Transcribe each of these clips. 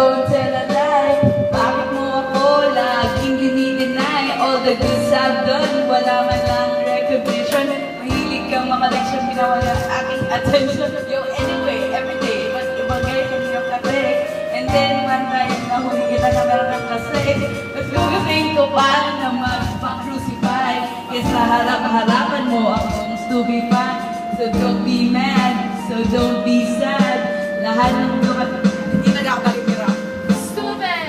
don't tell a lie. Bakit mo ako laging dinideny? All the goods I've done, wala man lang recognition. Mahilig kang makaleksyon, pinawala aking attention. Yo, anyway, everyday, mas ibagay kang iyong kape. And then, one time, nahuli kita na meron kang kasi. Mas gugusin ko paano na magpa-crucify. Kesa harap-harapan mo akong stupefy. So don't be mad, so don't be sad. Lahat ng gawa, hindi na ako balitira. Stupid!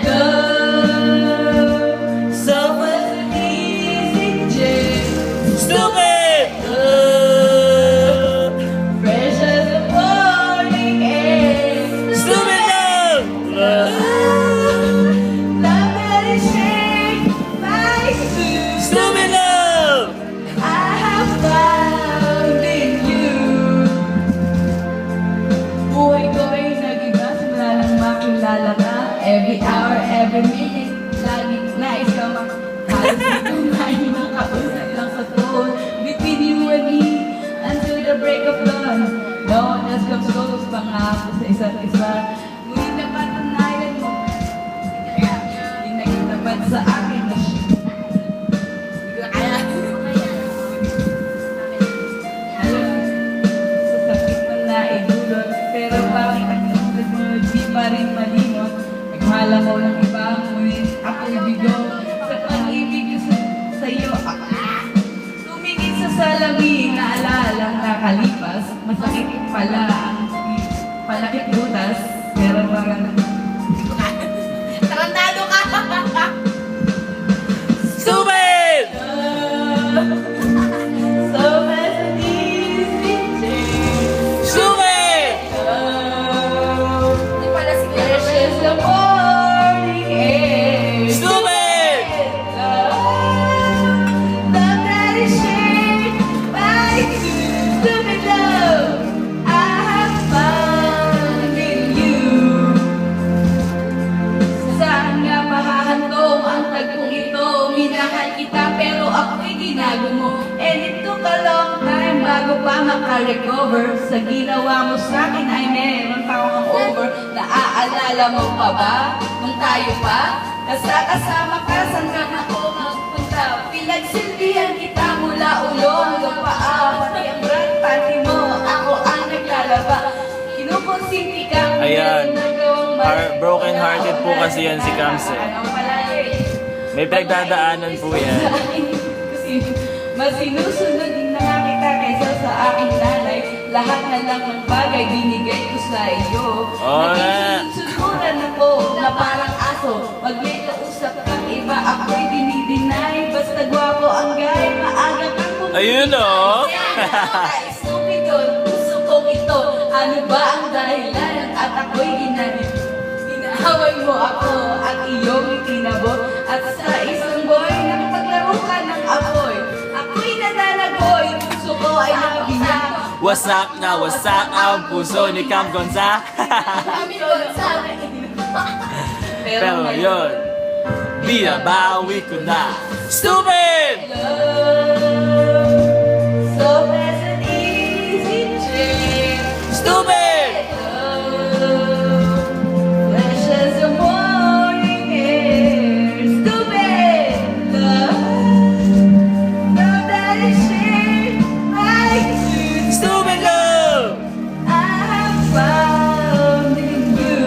So was an easy day. Stupid! Fresh as the morning air. Stupid love! Love that is shake my soul. Stupid love! I have found in you. Buhay ko ay nag-iba simula nang makilala ka. Every hour, every minute, laging nais ka halos itong ay makausap lang sa phone. Between you and me, until the break of dawn. No one else comes close, pangako sa isa't isa. Ngunit napatunayan mo, hindi naging tapat sa akin na siya. Hindi ko na kaya. Sa sakit man na idulot, pero bakit ang tulad mo di pa rin malimot? Nagmahal ako ng iba, ngunit ako'y bigo. Sa pag-ibig ko sa'yo, tumingin sa salamin, naalalang nakalipas. Masakit pala ang palakit butas, pero parang Tarantado ka! Stupid! so as an easy change. Stupid! Hindi pala si Fresh as the morning air. Stupid! Love that is shared by stupid love I have found in you. Saan nga mahahantong ang tagpong ito? Minahal kita pero ako'y ginago mo. And it took a long time bago pa makarecover. Sa ginawa mo sa akin ay meron pa akong over. Naaalala mo pa ba nung tayo pa? Kasama ka, saan ka ako magpunta? Pinagsilbihan kita mula ulo hanggang paa. Pati ang brand panty mo, ako ang naglalaba. Kinukonsinti ka, Ayan. nagawang Broken hearted po kasi yan si Kams eh. Ano pala eh. May pinagdadaanan po yan. Kasi mas sinusunod din na nga kita kaysa sa aking nanay. Lahat na lang ng bagay binigay ko sa iyo. Oo nga. Nagsusunuran ako na parang aso. Pag may kausap kang iba, ako'y dinideny. Basta gwapo ang gay, maaga kang bumili. Ayun o! Stupid yun, puso kong ito. Ano ba ang dahilan at ako'y ginanip? Inaaway mo ako at iyong itinabot. At sa isang boy, nakipaglaro ka ng apoy. Ako'y nananagoy, puso ko ay nakabiyak. Wasak na wasak ang puso ni Cam Gonza. Kami Gonzaga. Pero yun, binabawi ko na. Stupid! So there's an easy change. Stupid! Fresh as the morning air. Stupid love that is shared by two. Stupid love! I have found in you.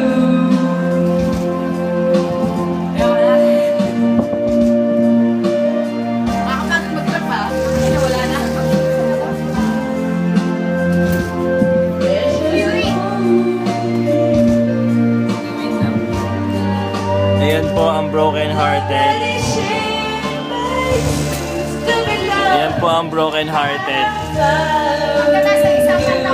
Baka mag-trap pa. Kasi wala na. Fresh as the Ayan po ang broken hearted. that is shared by two. Stupid love. Ayan po ang broken hearted. Hanggang nasa isang kanta